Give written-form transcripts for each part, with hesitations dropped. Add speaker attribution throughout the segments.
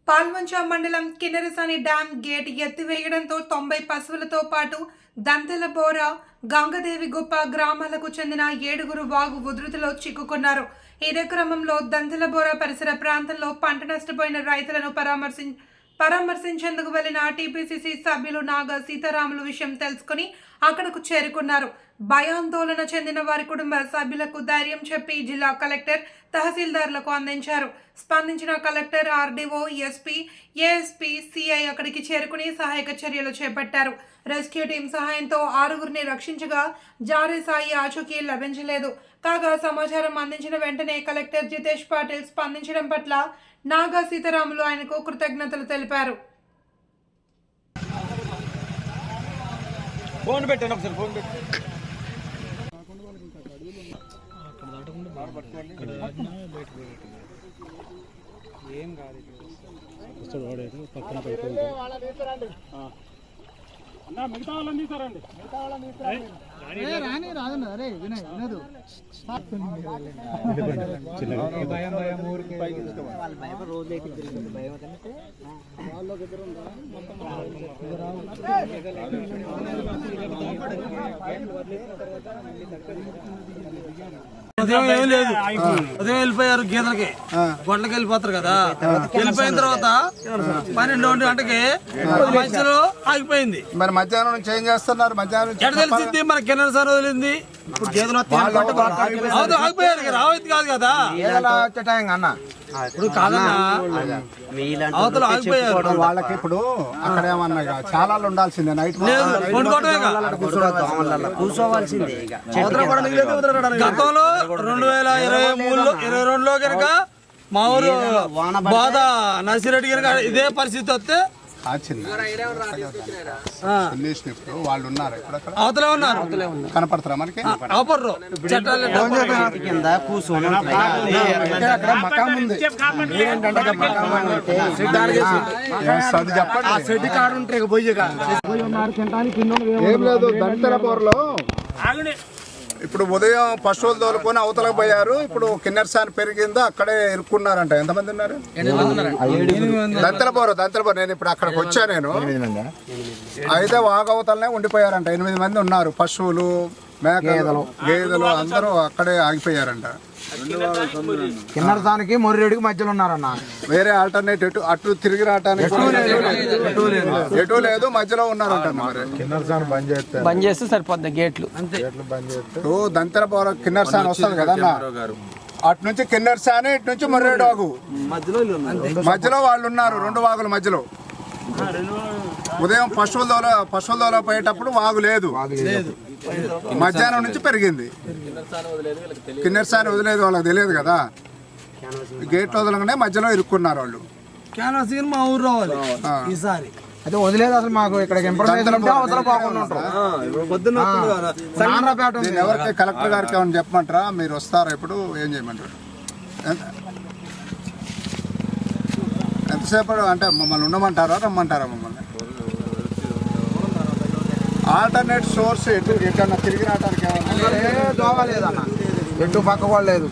Speaker 1: పాల్వంచ మండలం Kinnerasani dam gate ఎత్తివేయడంతో 90 పశువులతో పాటు దంతెలబోర, గంగదేవిగుప్ప గ్రామాలకు చెందిన 7గురు వాగు ఉధృతిలో చిక్కుకున్నారు. ఇదే క్రమంలో దంతెలబోర పరిసర ప్రాంతంలో పంట నష్టపోయిన రైతులను పరామర్శించేందుకు వెళ్లిన టీపీసీసీ సభ్యులు నాగా సీతారాములు విషయం తెలుసుకుని అక్కడకు చేరుకున్నారు. భయాందోళన చెందిన వారి కుటుంబ సభ్యులకు ధైర్యం చెప్పి జిల్లా కలెక్టర్, తహసీల్దార్లకు అందించారు. స్పందించిన collector, RDO, SP, ASP, CI అక్కడికి చేరుకుని సహాయక చర్యలు చేపట్టారు. రెస్క్యూ టీం సహాయంతో 6గురిని రక్షించగా జారీ సాయి ఆచూకీ లభించలేదు. కాగా సమాచారం అందించిన వెంటనే కలెక్టర్ జితేష్ పాటిల్ స్పందించడం పట్ల నాగా సీతారాములు ఆయనకు కృతజ్ఞతలు తెలిపారు.
Speaker 2: మిగతా వాళ్ళని తీసారండి.
Speaker 3: ఉదయం ఏం లేదు, ఉదయం వెళ్ళిపోయారు గీతలకి, గొడ్లకి వెళ్ళిపోతారు కదా. వెళ్ళిపోయిన తర్వాత 12 గంటకి మధ్యలో ఆగిపోయింది.
Speaker 4: మరి మధ్యాహ్నం నుంచి ఏం చేస్తున్నారు? మధ్యాహ్నం
Speaker 3: ఎక్కడ తెలిసింది? మన కిన్నెర సార్ వదిలింది. ఆగిపోయారు, రావద్దు కాదు కదా. ఇప్పుడు కాదన్నా, అవతల ఆగిపోయారు.
Speaker 4: వాళ్ళకి ఇప్పుడు అక్కడ ఏమన్నా చాలా ఉండాల్సిందే. నైట్
Speaker 3: గతంలో 2023లో కనుక మా ఊరు బాధ నర్సిరెడ్డి కనుక ఇదే పరిస్థితి వస్తే
Speaker 4: వాళ్ళు ఉన్నారు,
Speaker 3: అవతలే ఉన్నారు,
Speaker 4: కనపడతారా మనకి? ఏం లేదు, దంతెలబోరలో ఇప్పుడు ఉదయం పశువులు తోలుకొని అవతలకు పోయారు. ఇప్పుడు కిన్నెరసాని పెరిగిందో అక్కడే ఇరుక్కున్నారంట. ఎంతమంది ఉన్నారు? దంతెలబోర నేను ఇప్పుడు అక్కడికి వచ్చా. నేను అయితే వాగవతలనే ఉండిపోయారంట. 8 మంది ఉన్నారు. పశువులు, మేకలు, గేదెలు అందరూ అక్కడే ఆగిపోయారంట.
Speaker 5: కిన్నెరసానికి మొర్రెడికి మధ్యలో ఉన్నారన్న.
Speaker 4: వేరే ఆల్టర్నేటివ్ అటు తిరిగి రావటానికి ఎటు లేదు, మధ్యలో ఉన్నారంట. మరి
Speaker 5: బంద్ చేస్తే సరిపోద్ది గేట్లు.
Speaker 4: దంతెలబోర కిన్నెరసాని వస్తుంది కదా అన్న, అటు నుంచి కిన్నెరసాని, ఇటు నుంచి మొర్రెడు వాగు మధ్యలో వాళ్ళు ఉన్నారు. 2 వాగుల మధ్యలో. ఉదయం పశువుల దోల పోయేటప్పుడు వాగు లేదు, మధ్యాహ్నం నుంచి పెరిగింది. కిన్నెరసాని వదిలేదు, వాళ్ళకి తెలియదు కదా. గేట్లు వదలగానే మధ్యలో ఇరుక్కున్నారు వాళ్ళు.
Speaker 3: మా ఊరు రావాలి ఈసారి.
Speaker 5: అయితే వదిలేదు అసలు మాకు ఇక్కడ
Speaker 4: ఎవరికి కలెక్టర్ గారికి ఏమని చెప్పమంటారా? మీరు వస్తారా? ఇప్పుడు ఏం చేయమంటారు? ఎంతసేపు అంటే మమ్మల్ని ఉండమంటారా, రమ్మంటారా? మమ్మల్ని ఆల్టర్నేట్ సోర్స్ ఎట్లా తిరిగి రావడానికి
Speaker 5: దోవలేదన్న, ఎటు పక్క కూడా లేదు.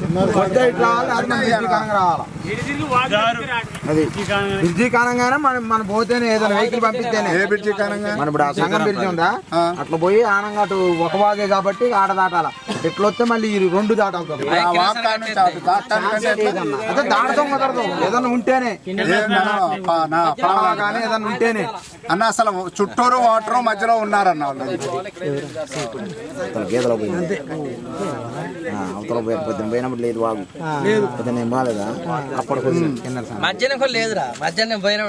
Speaker 5: అది బ్రిడ్జి కానంగానే మన పోతేనే ఏదైనా వెహికల్ పంపిస్తేనే.
Speaker 4: ఏ బ్రిడ్జి కానంగా?
Speaker 5: మన ఇప్పుడు సంగం బ్రిడ్జి ఉందా, అట్లా పోయి ఆనంగా అటు ఒక వాగే కాబట్టి ఆడ దాటాల. ఎట్లా వస్తే మళ్ళీ 2 దాటాలి. అదే దాటడం కుదరదు, ఏదన్నా ఉంటేనే కానీ ఏదన్నా ఉంటేనే
Speaker 4: అన్న. అసలు చుట్టూరు వాటర్ మధ్యలో ఉన్నారన్న వాళ్ళు.
Speaker 5: గేదెలో పోయింది, అవతల పోయినప్పుడు లేదు వాగు, పొద్దున్న ఏం బాగాలేదా? అప్పుడు
Speaker 6: మధ్యాహ్నం కూడా లేదురా, మధ్యాహ్నం పోయిన